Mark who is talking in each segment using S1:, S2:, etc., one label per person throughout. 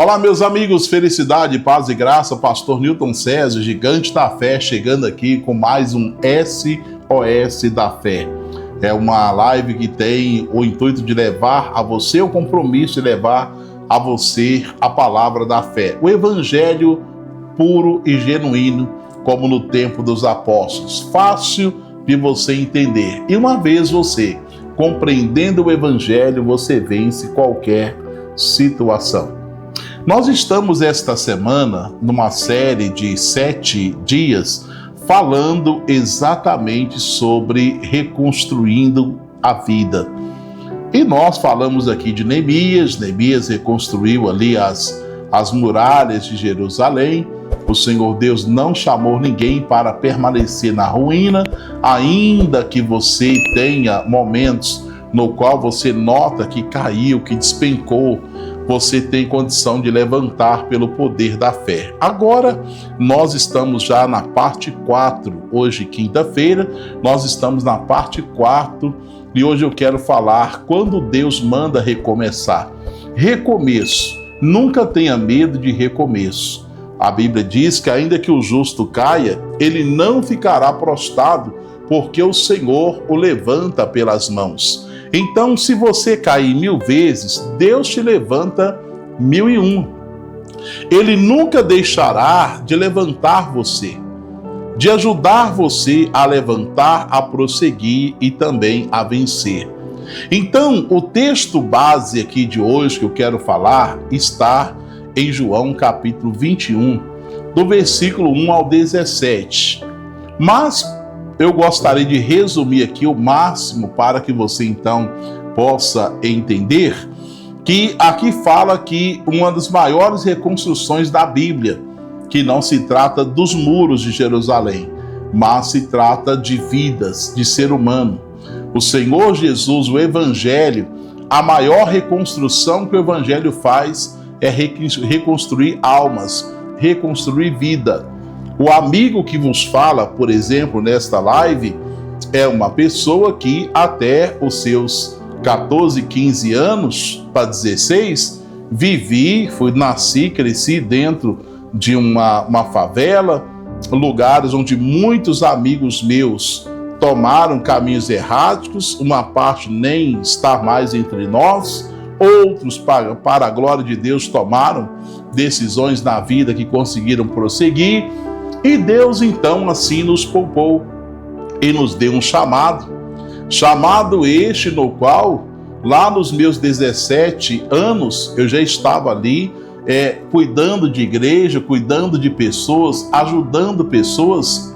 S1: Olá, meus amigos, felicidade, paz e graça, pastor Newton César, gigante da fé, chegando aqui com mais um SOS da Fé. É uma live que tem o intuito de levar a você o compromisso de levar a você a palavra da fé, o evangelho puro e genuíno, como no tempo dos apóstolos, fácil de você entender. E uma vez você compreendendo o evangelho, você vence qualquer situação. Nós estamos esta semana numa série de 7 dias falando exatamente sobre reconstruindo a vida. E nós falamos aqui de Neemias. Neemias reconstruiu ali as muralhas de Jerusalém. O Senhor Deus não chamou ninguém para permanecer na ruína, ainda que você tenha momentos no qual você nota que caiu, que despencou, você tem condição de levantar pelo poder da fé. Agora, nós estamos já na parte 4, hoje quinta-feira, nós estamos na parte 4 e hoje eu quero falar quando Deus manda recomeçar. Recomeço, nunca tenha medo de recomeço. A Bíblia diz que ainda que o justo caia, ele não ficará prostrado, porque o Senhor o levanta pelas mãos. Então, se você cair 1000 vezes, Deus te levanta 1001. Ele nunca deixará de levantar você, de ajudar você a levantar, a prosseguir e também a vencer. Então, o texto base aqui de hoje que eu quero falar está em João capítulo 21, do versículo 1 ao 17. Mas eu gostaria de resumir aqui o máximo para que você então possa entender que aqui fala que uma das maiores reconstruções da Bíblia, que não se trata dos muros de Jerusalém, mas se trata de vidas, de ser humano. O Senhor Jesus, o Evangelho, a maior reconstrução que o Evangelho faz é reconstruir almas, reconstruir vida. O amigo que vos fala, por exemplo, nesta live, é uma pessoa que até os seus 14, 15 anos, para 16, nasci, cresci dentro de uma favela, lugares onde muitos amigos meus tomaram caminhos erráticos, uma parte nem está mais entre nós, outros, para a glória de Deus, tomaram decisões na vida que conseguiram prosseguir. E Deus então assim nos poupou e nos deu um chamado este no qual, lá nos meus 17 anos, eu já estava ali cuidando de igreja, cuidando de pessoas, ajudando pessoas.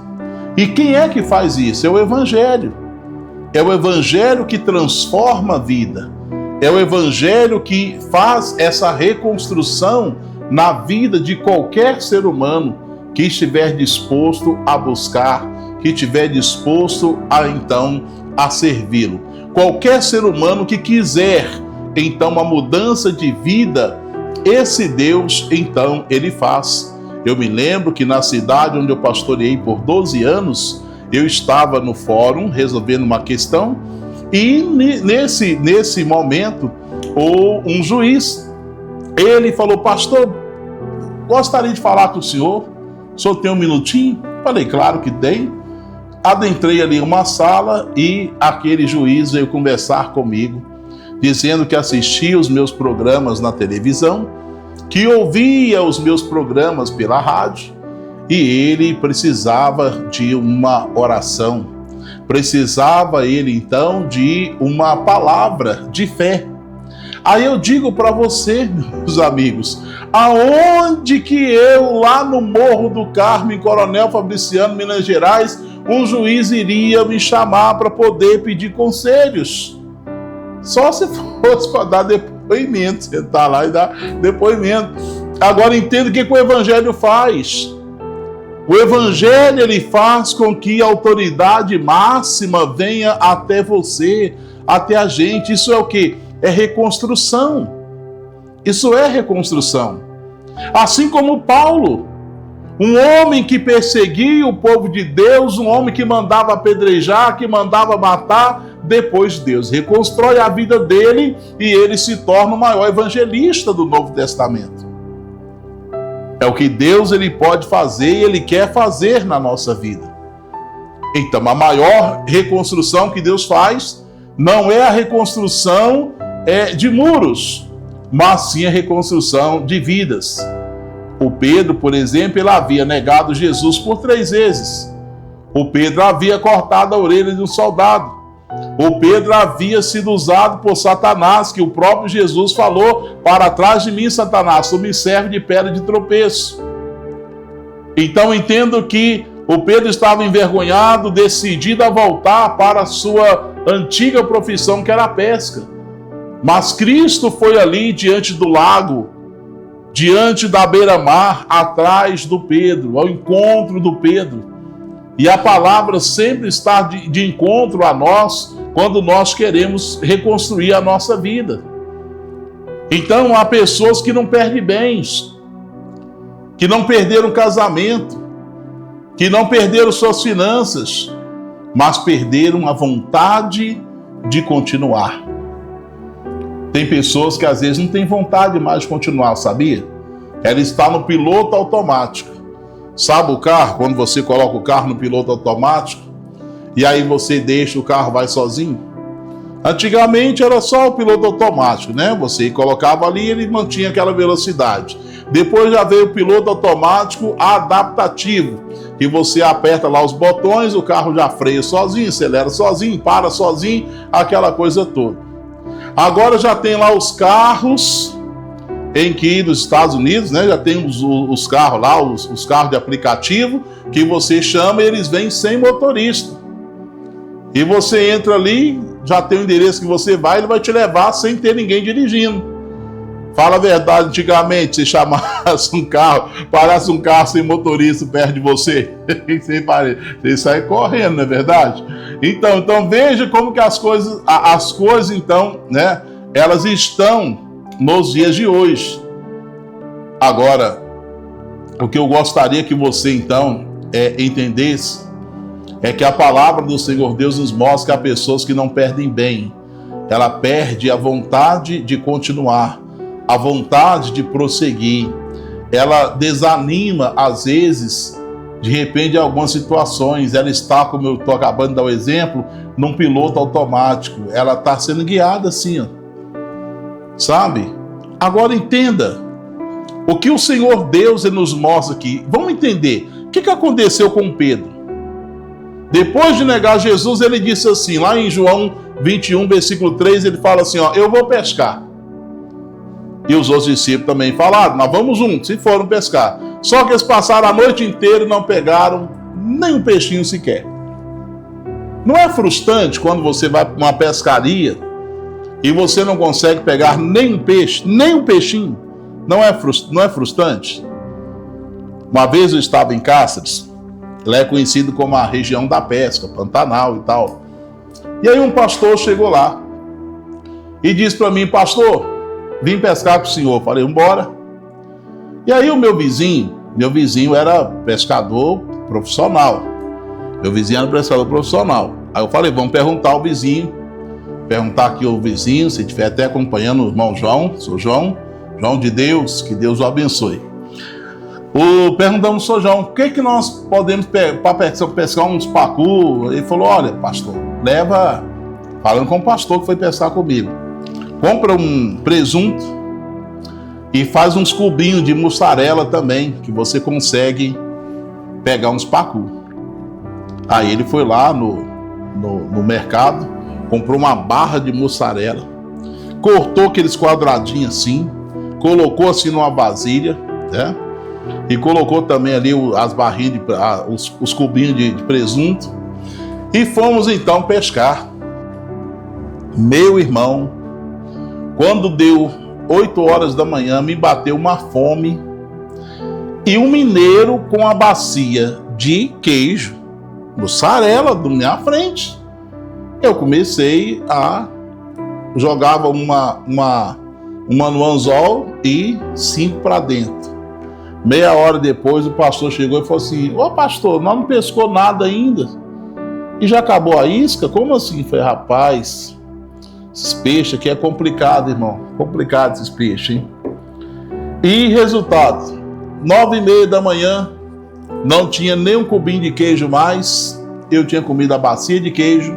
S1: E quem é que faz isso? É o Evangelho. É o Evangelho que transforma a vida. É o Evangelho que faz essa reconstrução na vida de qualquer ser humano que estiver disposto a buscar, que estiver disposto a servi-lo. Qualquer ser humano que quiser, então, uma mudança de vida, esse Deus, então, ele faz. Eu me lembro que na cidade onde eu pastoreei por 12 anos, eu estava no fórum resolvendo uma questão e nesse momento, um juiz, ele falou: pastor, gostaria de falar com o senhor. O senhor tem um minutinho? Falei, claro que tem. Adentrei ali uma sala e aquele juiz veio conversar comigo, dizendo que assistia os meus programas na televisão, que ouvia os meus programas pela rádio e ele precisava de uma oração. Precisava ele então de uma palavra de fé. Aí eu digo para você, meus amigos, aonde que eu, lá no Morro do Carmo, em Coronel Fabriciano, Minas Gerais, um juiz iria me chamar para poder pedir conselhos? Só se fosse para dar depoimento, sentar lá e dar depoimento. Agora entenda o que o Evangelho faz. O Evangelho, ele faz com que a autoridade máxima venha até você, até a gente. Isso é o quê? É reconstrução. Isso é reconstrução. Assim como Paulo, um homem que perseguia o povo de Deus, um homem que mandava apedrejar, que mandava matar, depois Deus reconstrói a vida dele e ele se torna o maior evangelista do Novo Testamento. É o que Deus ele pode fazer e ele quer fazer na nossa vida. Então, a maior reconstrução que Deus faz não é a reconstrução de muros, mas sim a reconstrução de vidas. O Pedro, por exemplo, ele havia negado Jesus por 3 vezes. O Pedro havia cortado a orelha de um soldado. O Pedro havia sido usado por Satanás, que o próprio Jesus falou: para trás de mim, Satanás, tu me serve de pedra de tropeço. Então entendo que o Pedro estava envergonhado, decidido a voltar para a sua antiga profissão, que era a pesca. Mas Cristo foi ali diante do lago, diante da beira-mar, atrás do Pedro, ao encontro do Pedro. E a palavra sempre está de encontro a nós quando nós queremos reconstruir a nossa vida. Então há pessoas que não perdem bens, que não perderam casamento, que não perderam suas finanças, mas perderam a vontade de continuar. Tem pessoas que às vezes não têm vontade mais de continuar, sabia? Ela está no piloto automático. Sabe o carro? Quando você coloca o carro no piloto automático e aí você deixa o carro vai sozinho? Antigamente era só o piloto automático, né? Você colocava ali e ele mantinha aquela velocidade. Depois já veio o piloto automático adaptativo, que você aperta lá os botões, o carro já freia sozinho, acelera sozinho, para sozinho, aquela coisa toda. Agora já tem lá os carros em que nos Estados Unidos, né, já tem os carros lá, os carros de aplicativo, que você chama e eles vêm sem motorista. E você entra ali, já tem o endereço que você vai, ele vai te levar sem ter ninguém dirigindo. Fala a verdade, antigamente, se chamasse um carro, parasse um carro sem motorista perto de você, você sai correndo, não é verdade? Então veja como que as coisas então, né, elas estão nos dias de hoje. Agora, o que eu gostaria que você então entendesse é que a palavra do Senhor Deus nos mostra que há pessoas que não perdem bem. Ela perde a vontade de continuar, a vontade de prosseguir. Ela desanima, às vezes, de repente, em algumas situações. Ela está, como eu estou acabando de dar o exemplo, num piloto automático. Ela está sendo guiada assim, ó. Sabe? Agora entenda. O que o Senhor Deus nos mostra aqui. Vamos entender. O que aconteceu com Pedro? Depois de negar Jesus, ele disse assim, lá em João 21, versículo 3, ele fala assim, ó, eu vou pescar. E os outros discípulos também falaram, nós vamos juntos, e foram pescar. Só que eles passaram a noite inteira e não pegaram nem um peixinho sequer. Não é frustrante quando você vai para uma pescaria e você não consegue pegar nem um peixe, nem um peixinho? Não é frustrante? Uma vez eu estava em Cáceres, ela é conhecido como a região da pesca, Pantanal e tal. E aí um pastor chegou lá e disse para mim, pastor, vim pescar com o senhor. Falei, vambora. E aí o meu vizinho era pescador profissional. Meu vizinho era pescador profissional. Aí eu falei, vamos perguntar ao vizinho, perguntar aqui ao vizinho, se estiver até acompanhando o irmão João, sou João de Deus, que Deus o abençoe. Perguntamos ao João, o que nós podemos para pescar uns pacu? Ele falou, olha, pastor, leva, falando com o pastor que foi pescar comigo, compra um presunto e faz uns cubinhos de mussarela também, que você consegue pegar uns pacu. Aí ele foi lá no mercado, comprou uma barra de mussarela, cortou aqueles quadradinhos assim, colocou assim numa vasilha, né? E colocou também ali as barrinhas, os cubinhos de presunto. E fomos então pescar. Meu irmão, quando deu 8 horas da manhã, me bateu uma fome. E um mineiro com a bacia de queijo, mussarela, na minha frente. Eu comecei jogava uma no anzol e 5 para dentro. Meia hora depois o pastor chegou e falou assim, ô pastor, nós não pescou nada ainda e já acabou a isca? Como assim? Falei, rapaz, esses peixes aqui é complicado, irmão, complicado esses peixes, hein? E resultado, 9h30 da manhã, não tinha nem um cubinho de queijo mais, eu tinha comido a bacia de queijo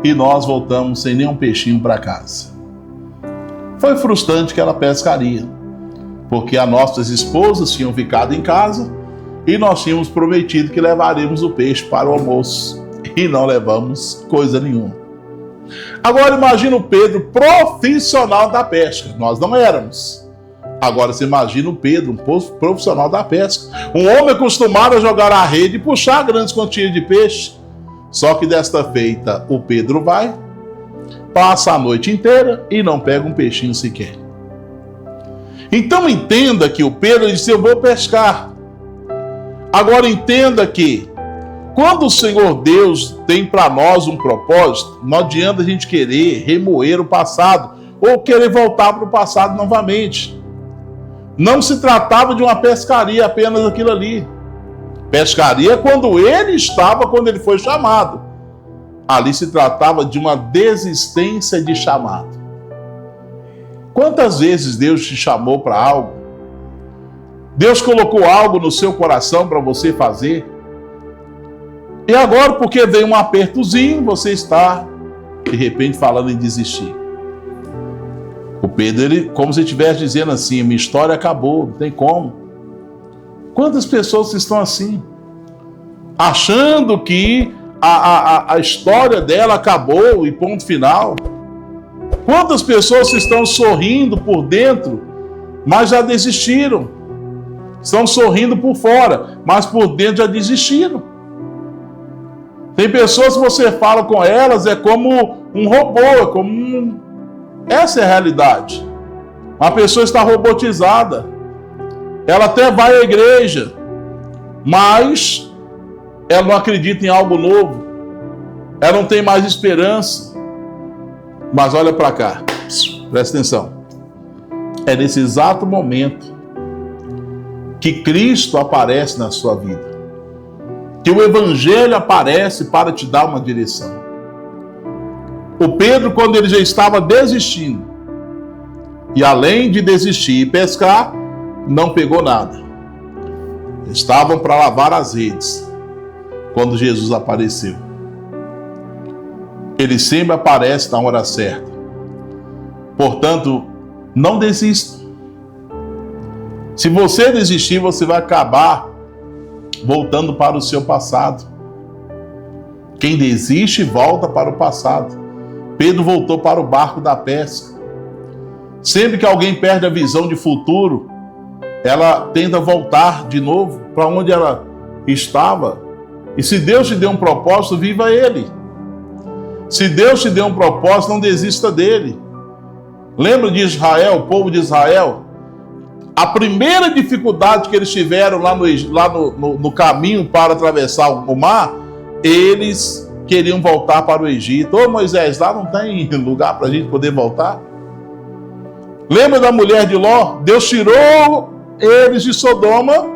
S1: e nós voltamos sem nenhum peixinho para casa. Foi frustrante aquela pescaria, porque as nossas esposas tinham ficado em casa e nós tínhamos prometido que levaríamos o peixe para o almoço e não levamos coisa nenhuma. Agora imagina o Pedro, profissional da pesca. Nós não éramos. Agora você imagina o Pedro, um profissional da pesca. Um homem acostumado a jogar a rede e puxar grandes quantias de peixe. Só que desta feita o Pedro vai, passa a noite inteira e não pega um peixinho sequer. Então entenda que o Pedro disse: eu vou pescar. Agora entenda que quando o Senhor Deus tem para nós um propósito, não adianta a gente querer remoer o passado ou querer voltar para o passado novamente. Não se tratava de uma pescaria apenas aquilo ali. Pescaria quando ele foi chamado. Ali se tratava de uma desistência de chamado. Quantas vezes Deus te chamou para algo? Deus colocou algo no seu coração para você fazer? E agora, porque veio um apertozinho, você está, de repente, falando em desistir. O Pedro, ele, como se estivesse dizendo assim: minha história acabou, não tem como. Quantas pessoas estão assim? Achando que a história dela acabou e ponto final. Quantas pessoas estão sorrindo por dentro, mas já desistiram? Estão sorrindo por fora, mas por dentro já desistiram. Tem pessoas que você fala com elas, é como um robô, Essa é a realidade. Uma pessoa está robotizada. Ela até vai à igreja, mas ela não acredita em algo novo. Ela não tem mais esperança. Mas olha para cá, presta atenção. É nesse exato momento que Cristo aparece na sua vida, que o Evangelho aparece para te dar uma direção. O Pedro, quando ele já estava desistindo, e além de desistir e pescar, não pegou nada. Estavam para lavar as redes, quando Jesus apareceu. Ele sempre aparece na hora certa. Portanto, não desista. Se você desistir, você vai acabar voltando para o seu passado. Quem desiste, volta para o passado. Pedro voltou para o barco da pesca. Sempre que alguém perde a visão de futuro, ela tenta voltar de novo para onde ela estava. E se Deus te deu um propósito, viva ele. Se Deus te deu um propósito, não desista dele. Lembra de Israel, o povo de Israel? A primeira dificuldade que eles tiveram lá no caminho para atravessar o mar, eles queriam voltar para o Egito. Ô Moisés, lá não tem lugar para a gente poder voltar? Lembra da mulher de Ló? Deus tirou eles de Sodoma,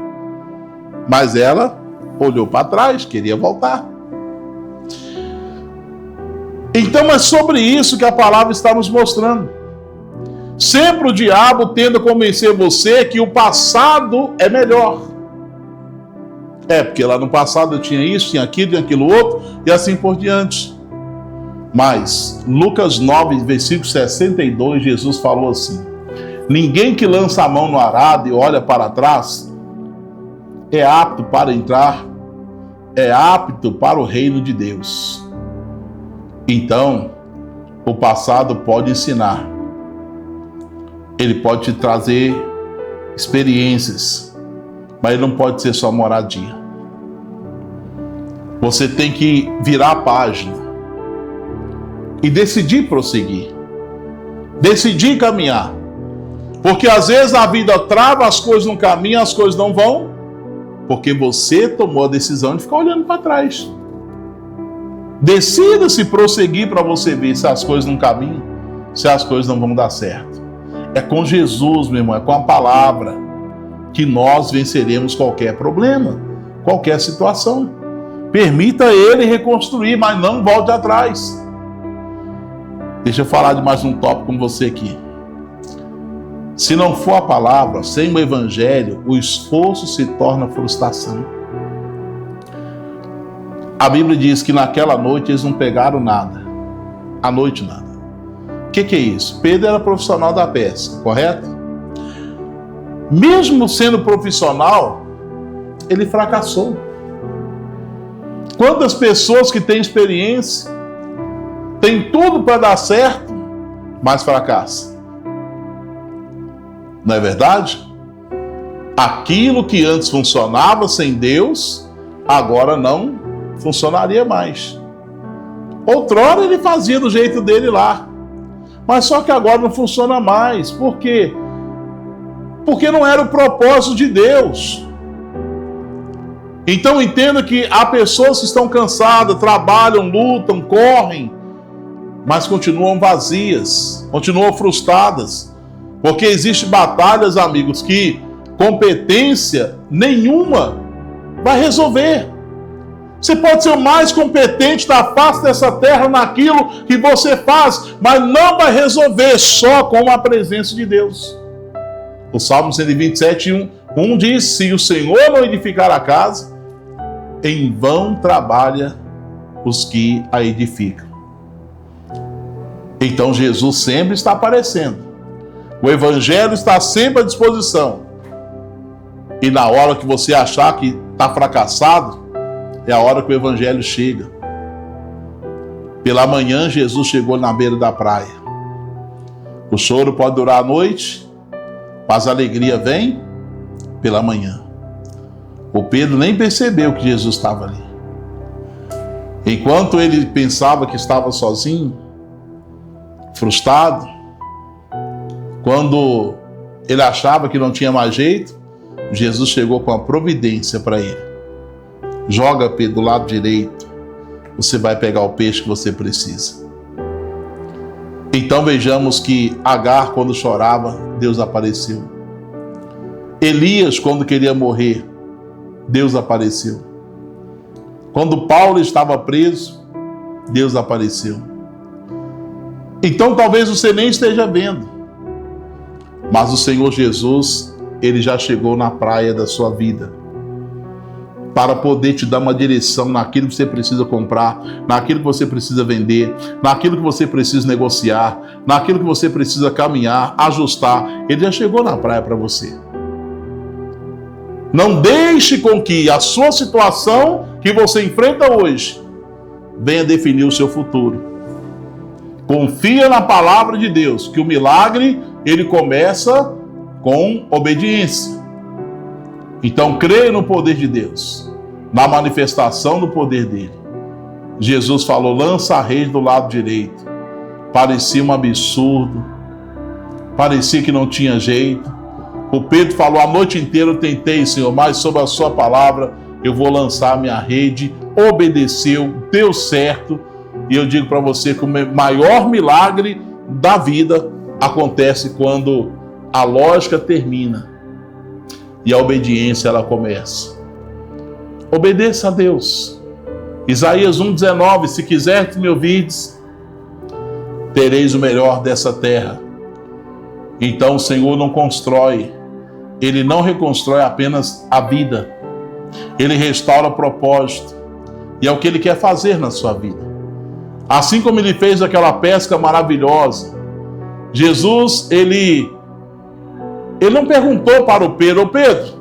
S1: mas ela olhou para trás, queria voltar. Então é sobre isso que a palavra está nos mostrando. Sempre o diabo tenta convencer você que o passado é melhor. Porque lá no passado eu tinha isso, tinha aquilo outro, e assim por diante. Mas, Lucas 9, versículo 62, Jesus falou assim: ninguém que lança a mão no arado e olha para trás é apto para entrar, é apto para o reino de Deus. Então, o passado pode ensinar. Ele pode te trazer experiências, mas ele não pode ser só moradia. Você tem que virar a página e decidir prosseguir, decidir caminhar, porque às vezes a vida trava as coisas no caminho, as coisas não vão, porque você tomou a decisão de ficar olhando para trás. Decida se prosseguir para você ver se as coisas não caminham, se as coisas não vão dar certo. É com Jesus, meu irmão, é com a palavra que nós venceremos qualquer problema, qualquer situação. Permita ele reconstruir, mas não volte atrás. Deixa eu falar de mais um tópico com você aqui. Se não for a palavra, sem o evangelho, o esforço se torna frustração. A Bíblia diz que naquela noite eles não pegaram nada. À noite nada. O que é isso? Pedro era profissional da pesca, correto? Mesmo sendo profissional, ele fracassou. Quantas pessoas que têm experiência, têm tudo para dar certo, mas fracassam? Não é verdade? Aquilo que antes funcionava sem Deus, agora não funcionaria mais. Outrora ele fazia do jeito dele lá, mas só que agora não funciona mais. Por quê? Porque não era o propósito de Deus. Então entenda que há pessoas que estão cansadas, trabalham, lutam, correm, mas continuam vazias, continuam frustradas, porque existem batalhas, amigos, que competência nenhuma vai resolver. Você pode ser o mais competente da face dessa terra naquilo que você faz, mas não vai resolver só com a presença de Deus. O Salmo 127, 1 diz: se o Senhor não edificar a casa, em vão trabalha os que a edificam. Então Jesus sempre está aparecendo. O evangelho está sempre à disposição. E na hora que você achar que está fracassado, é a hora que o evangelho chega. Pela manhã, Jesus chegou na beira da praia. O choro pode durar a noite, mas a alegria vem pela manhã. O Pedro nem percebeu que Jesus estava ali. Enquanto ele pensava que estava sozinho, frustrado, quando ele achava que não tinha mais jeito, Jesus chegou com a providência para ele. Joga, Pedro, do lado direito, você vai pegar o peixe que você precisa. Então vejamos que Agar, quando chorava, Deus apareceu. Elias, quando queria morrer, Deus apareceu. Quando Paulo estava preso, Deus apareceu. Então talvez você nem esteja vendo, mas o Senhor Jesus, Ele já chegou na praia da sua vida, para poder te dar uma direção naquilo que você precisa comprar, naquilo que você precisa vender, naquilo que você precisa negociar, naquilo que você precisa caminhar, ajustar. Ele já chegou na praia para você. Não deixe com que a sua situação que você enfrenta hoje venha definir o seu futuro. Confia na palavra de Deus, que o milagre, ele começa com obediência. Então, creia no poder de Deus, na manifestação do poder dele. Jesus falou: lança a rede do lado direito. Parecia um absurdo, parecia que não tinha jeito. O Pedro falou: a noite inteira eu tentei, Senhor, mas sob a sua palavra eu vou lançar a minha rede. Obedeceu, deu certo. E eu digo para você que o maior milagre da vida acontece quando a lógica termina e a obediência ela começa. Obedeça a Deus. Isaías 1,19: se quiseres me ouvirdes, tereis o melhor dessa terra. Então o Senhor não constrói, Ele não reconstrói apenas a vida, Ele restaura o propósito, e é o que Ele quer fazer na sua vida. Assim como Ele fez aquela pesca maravilhosa, Jesus, Ele não perguntou para o Pedro: ô Pedro,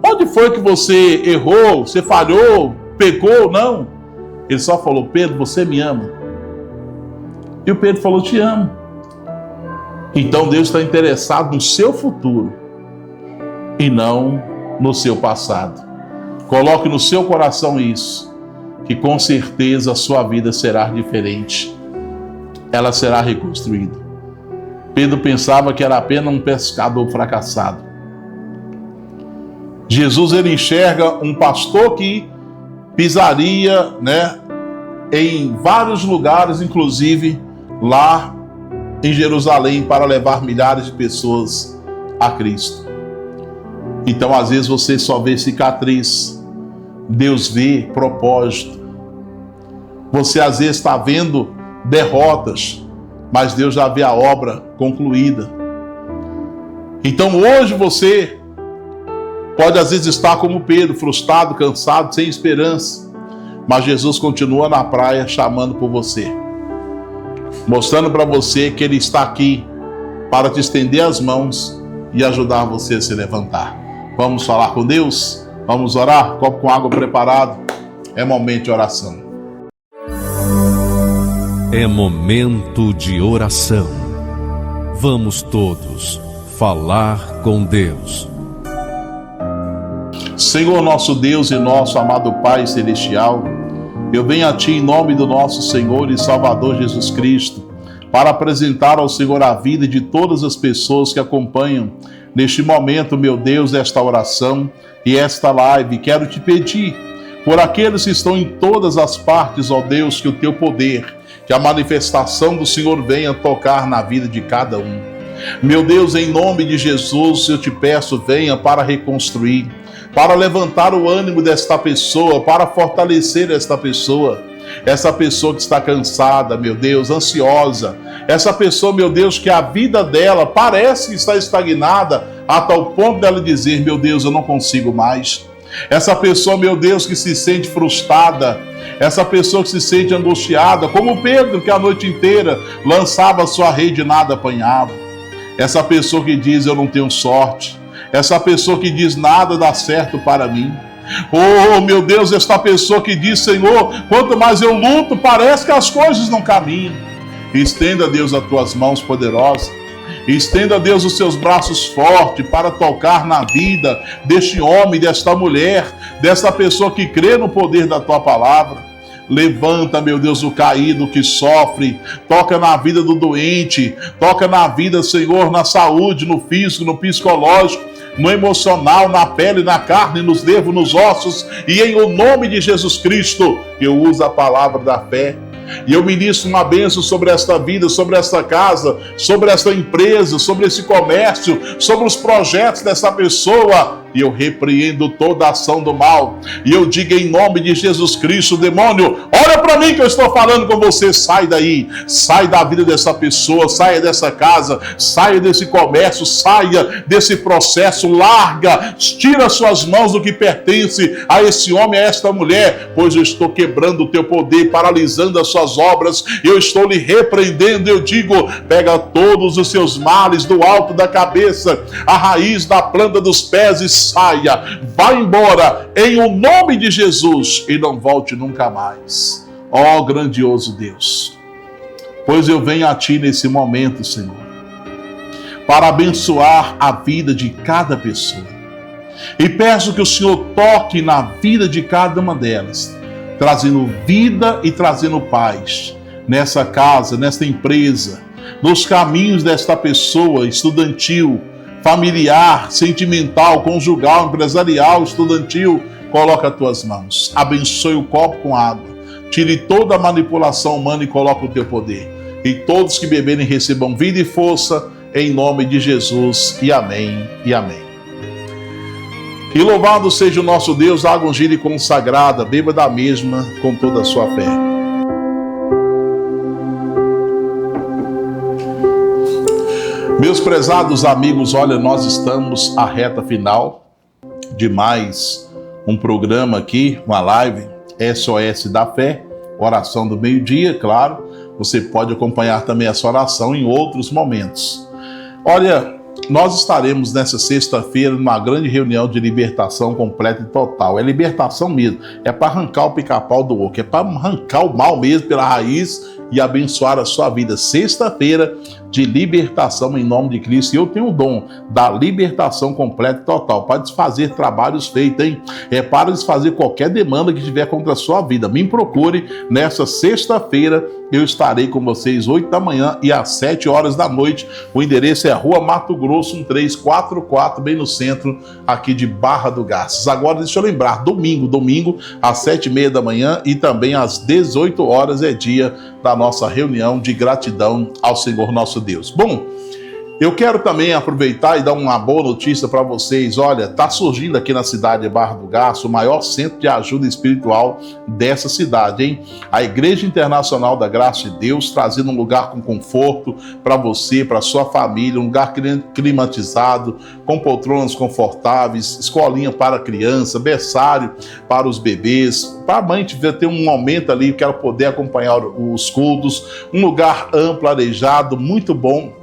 S1: onde foi que você errou, você falhou, pecou? Não. Ele só falou: Pedro, você me ama. E o Pedro falou: te amo. Então Deus está interessado no seu futuro e não no seu passado. Coloque no seu coração isso, que com certeza a sua vida será diferente. Ela será reconstruída. Pedro pensava que era apenas um pescador fracassado. Jesus, ele enxerga um pastor que pisaria, em vários lugares, inclusive lá em Jerusalém, para levar milhares de pessoas a Cristo. Então, às vezes, você só vê cicatriz, Deus vê propósito. Você, às vezes, está vendo derrotas, mas Deus já vê a obra concluída. Então hoje você pode às vezes estar como Pedro, frustrado, cansado, sem esperança, mas Jesus continua na praia chamando por você, mostrando para você que Ele está aqui para te estender as mãos e ajudar você a se levantar. Vamos falar com Deus? Vamos orar? Copo com água preparado. É momento de oração.
S2: É momento de oração. Vamos todos falar com Deus.
S1: Senhor, nosso Deus e nosso amado Pai Celestial, eu venho a Ti em nome do nosso Senhor e Salvador Jesus Cristo, para apresentar ao Senhor a vida de todas as pessoas que acompanham neste momento, meu Deus, esta oração e esta live. Quero te pedir por aqueles que estão em todas as partes, ó Deus, que o Teu poder, que a manifestação do Senhor venha tocar na vida de cada um. Meu Deus, em nome de Jesus, eu te peço, venha para reconstruir, para levantar o ânimo desta pessoa, para fortalecer esta pessoa. Essa pessoa que está cansada, meu Deus, ansiosa. Essa pessoa, meu Deus, que a vida dela parece estar estagnada a tal ponto dela dizer, meu Deus, eu não consigo mais. Essa pessoa, meu Deus, que se sente frustrada. Essa pessoa que se sente angustiada, como Pedro, que a noite inteira lançava sua rede e nada apanhava. Essa pessoa que diz, eu não tenho sorte. Essa pessoa que diz, nada dá certo para mim. Oh, meu Deus, esta pessoa que diz, Senhor, quanto mais eu luto, parece que as coisas não caminham. Estenda, Deus, as tuas mãos poderosas. Estenda, Deus, os seus braços fortes para tocar na vida deste homem, desta mulher, desta pessoa que crê no poder da tua palavra. Levanta, meu Deus, o caído que sofre, toca na vida do doente, toca na vida, Senhor, na saúde, no físico, no psicológico, no emocional, na pele, na carne, nos nervos, nos ossos, e em o nome de Jesus Cristo, eu uso a palavra da fé. E eu ministro uma bênção sobre esta vida, sobre esta casa, sobre esta empresa, sobre esse comércio, sobre os projetos dessa pessoa. E eu repreendo toda a ação do mal. E eu digo em nome de Jesus Cristo, demônio, olha para mim que eu estou falando com você, sai daí, sai da vida dessa pessoa, saia dessa casa, saia desse comércio, saia desse processo, larga, tira suas mãos do que pertence a esse homem, a esta mulher, pois eu estou quebrando o teu poder, paralisando as suas obras, eu estou lhe repreendendo, eu digo, pega todos os seus males do alto da cabeça, a raiz da planta dos pés e saia, vá embora em o nome de Jesus e não volte nunca mais. Ó grandioso Deus, pois eu venho a Ti nesse momento, Senhor, para abençoar a vida de cada pessoa e peço que o Senhor toque na vida de cada uma delas, trazendo vida e trazendo paz nessa casa, nessa empresa, nos caminhos desta pessoa estudantil, familiar, sentimental, conjugal, empresarial, estudantil. Coloca as tuas mãos, abençoe o copo com água, tire toda a manipulação humana e coloca o teu poder. E todos que beberem recebam vida e força, em nome de Jesus, e amém, e amém. E louvado seja o nosso Deus, água ungida e consagrada, beba da mesma com toda a sua fé. Meus prezados amigos, olha, nós estamos à reta final de mais um programa aqui, uma live SOS da Fé, oração do meio-dia, claro. Você pode acompanhar também essa oração em outros momentos. Olha, nós estaremos nessa sexta-feira numa grande reunião de libertação completa e total. É libertação mesmo, é para arrancar o pica-pau do oco, é para arrancar o mal mesmo pela raiz e abençoar a sua vida. Sexta-feira de libertação em nome de Cristo. E eu tenho o dom da libertação completa e total, para desfazer trabalhos feitos, hein? É para desfazer qualquer demanda que tiver contra a sua vida. Me procure nessa sexta-feira, eu estarei com vocês 8 da manhã e às 7 horas da noite. O endereço é Rua Mato Grosso 1344, bem no centro aqui de Barra do Garças. Agora deixa eu lembrar, domingo às 7h30 da manhã e também às 18 horas é dia da nossa reunião de gratidão ao Senhor nosso Deus. Bom, Eu quero também aproveitar e dar uma boa notícia para vocês. Olha, está surgindo aqui na cidade de Barra do Garça o maior centro de ajuda espiritual dessa cidade, hein? A Igreja Internacional da Graça de Deus, trazendo um lugar com conforto para você, para sua família, um lugar climatizado, com poltronas confortáveis, escolinha para criança, berçário para os bebês, para a mãe ter um momento ali, quero poder acompanhar os cultos, um lugar amplo, arejado, muito bom,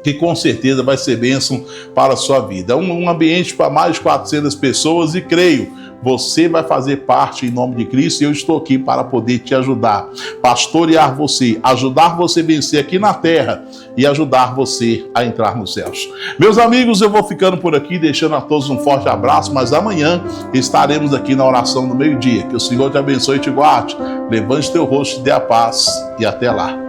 S1: que com certeza vai ser bênção para a sua vida. Um ambiente para mais de 400 pessoas e creio, você vai fazer parte em nome de Cristo e eu estou aqui para poder te ajudar, pastorear você, ajudar você a vencer aqui na terra e ajudar você a entrar nos céus. Meus amigos, eu vou ficando por aqui, deixando a todos um forte abraço, mas amanhã estaremos aqui na oração do meio-dia. Que o Senhor te abençoe e te guarde, levante teu rosto e dê a paz e até lá.